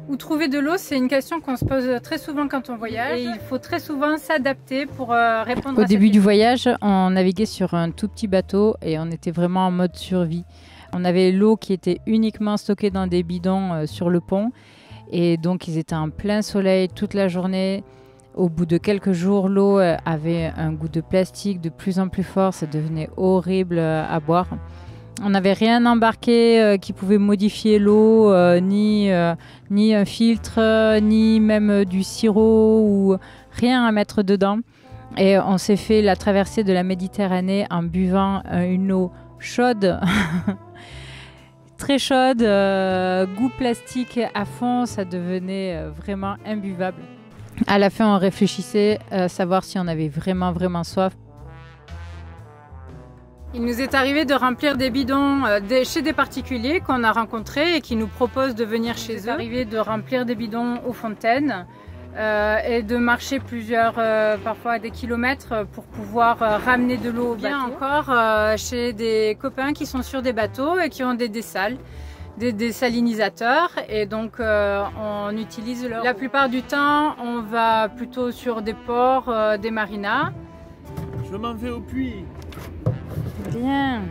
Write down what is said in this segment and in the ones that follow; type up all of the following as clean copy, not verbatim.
Où trouver de l'eau, c'est une question qu'on se pose très souvent quand on voyage. Et il faut très souvent s'adapter pour répondre à Au début du voyage, on naviguait sur un tout petit bateau et on était vraiment en mode survie. On avait l'eau qui était uniquement stockée dans des bidons sur le pont. Et donc, ils étaient en plein soleil toute la journée. Au bout de quelques jours, l'eau avait un goût de plastique de plus en plus fort. Ça devenait horrible à boire. On n'avait rien embarqué qui pouvait modifier l'eau, ni un filtre, ni même du sirop ou rien à mettre dedans. Et on s'est fait la traversée de la Méditerranée en buvant une eau chaude, très chaude, goût plastique à fond, ça devenait vraiment imbuvable. À la fin, on réfléchissait à savoir si on avait vraiment soif. Il nous est arrivé de remplir des bidons chez des particuliers qu'on a rencontrés et qui nous proposent de venir chez eux. Il est arrivé de remplir des bidons aux fontaines et de marcher parfois des kilomètres pour pouvoir ramener de l'eau au bateau. Encore chez des copains qui sont sur des bateaux et qui ont des dessales, des désalinisateurs, et donc on utilise leur eau. La plupart du temps, on va plutôt sur des ports, des marinas. Je m'en vais au puits. Bien.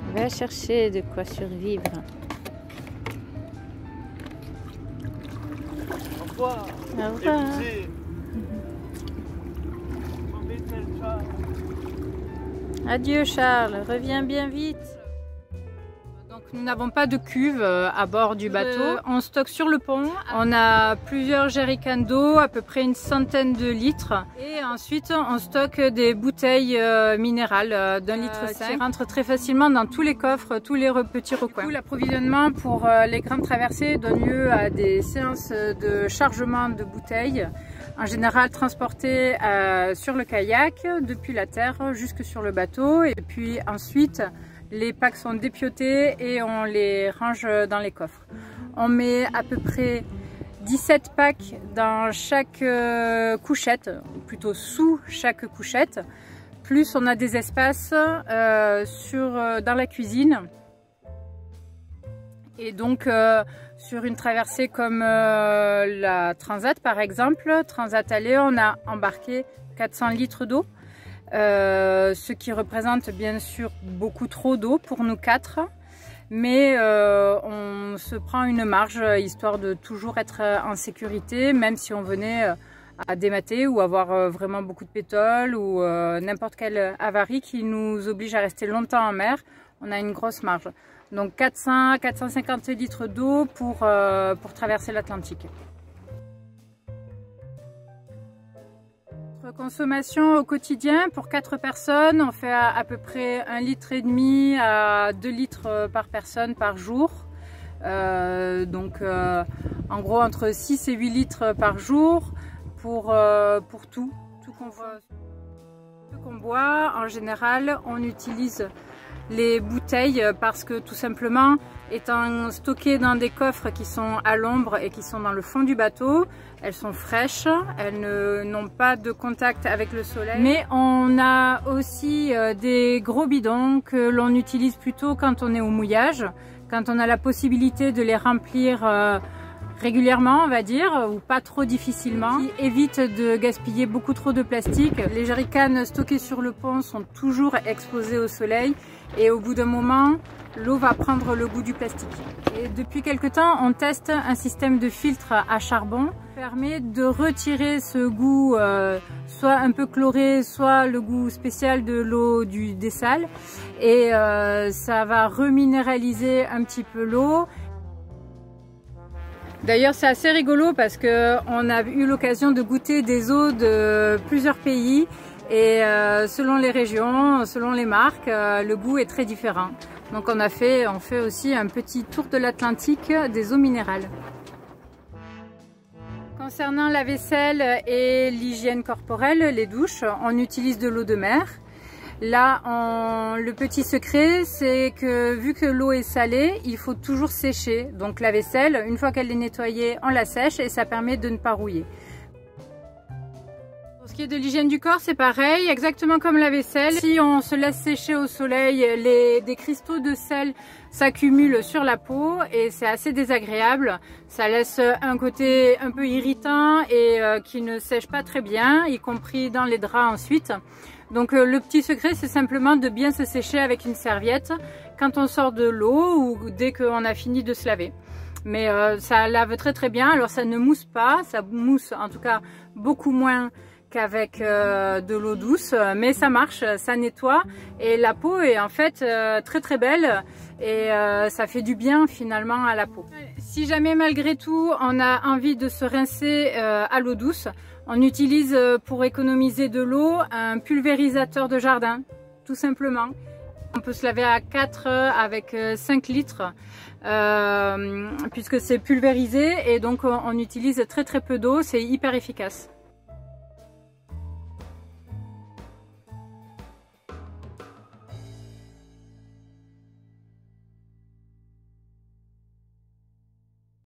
On va chercher de quoi survivre. Au revoir. Au revoir. Adieu Charles, reviens bien vite. Nous n'avons pas de cuve à bord du bateau. On stocke sur le pont. On a plusieurs jerrycans d'eau, à peu près une centaine de litres. Et ensuite, on stocke des bouteilles minérales d'1,5 litre qui rentrent très facilement dans tous les coffres, tous les petits recoins. L'approvisionnement pour les grandes traversées donne lieu à des séances de chargement de bouteilles, en général transportées sur le kayak depuis la terre jusque sur le bateau. Et puis ensuite, les packs sont dépiotés et on les range dans les coffres. On met à peu près 17 packs dans chaque couchette, ou plutôt sous chaque couchette. Plus on a des espaces dans la cuisine. Et donc sur une traversée comme la Transat par exemple, Transat Aller, on a embarqué 400 litres d'eau. Ce qui représente bien sûr beaucoup trop d'eau pour nous quatre, mais on se prend une marge histoire de toujours être en sécurité, même si on venait à démater ou avoir vraiment beaucoup de pétole ou n'importe quelle avarie qui nous oblige à rester longtemps en mer. On a une grosse marge, donc 400-450 litres d'eau pour traverser l'Atlantique. Consommation au quotidien pour 4 personnes, on fait à peu près 1,5 litre à 2 litres par personne par jour. Donc en gros entre 6 et 8 litres par jour pour tout qu'on boit. En général, on utilise les bouteilles parce que tout simplement, étant stockées dans des coffres qui sont à l'ombre et qui sont dans le fond du bateau, elles sont fraîches, elles n'ont pas de contact avec le soleil. Mais on a aussi des gros bidons que l'on utilise plutôt quand on est au mouillage, quand on a la possibilité de les remplir régulièrement, on va dire, ou pas trop difficilement, qui évite de gaspiller beaucoup trop de plastique. Les jerrycans stockés sur le pont sont toujours exposés au soleil et au bout d'un moment, l'eau va prendre le goût du plastique. Et depuis quelque temps, on teste un système de filtre à charbon qui permet de retirer ce goût soit un peu chloré, soit le goût spécial de l'eau du dessal. Et ça va reminéraliser un petit peu l'eau. D'ailleurs, c'est assez rigolo parce qu'on a eu l'occasion de goûter des eaux de plusieurs pays et selon les régions, selon les marques, le goût est très différent. Donc on fait aussi un petit tour de l'Atlantique des eaux minérales. Concernant la vaisselle et l'hygiène corporelle, les douches, on utilise de l'eau de mer. Là, le petit secret, c'est que vu que l'eau est salée, il faut toujours sécher. Donc la vaisselle, une fois qu'elle est nettoyée, on la sèche et ça permet de ne pas rouiller. Pour ce qui est de l'hygiène du corps, c'est pareil, exactement comme la vaisselle. Si on se laisse sécher au soleil, des cristaux de sel s'accumulent sur la peau et c'est assez désagréable. Ça laisse un côté un peu irritant et qui ne sèche pas très bien, y compris dans les draps ensuite. Donc le petit secret, c'est simplement de bien se sécher avec une serviette quand on sort de l'eau ou dès qu'on a fini de se laver. Mais ça lave très bien, alors ça ne mousse pas, ça mousse en tout cas beaucoup moins qu'avec de l'eau douce, mais ça marche, ça nettoie et la peau est en fait très belle et ça fait du bien finalement à la peau. Si jamais malgré tout on a envie de se rincer à l'eau douce, on utilise pour économiser de l'eau un pulvérisateur de jardin, tout simplement. On peut se laver à 4 avec 5 litres puisque c'est pulvérisé et donc on utilise très peu d'eau, c'est hyper efficace.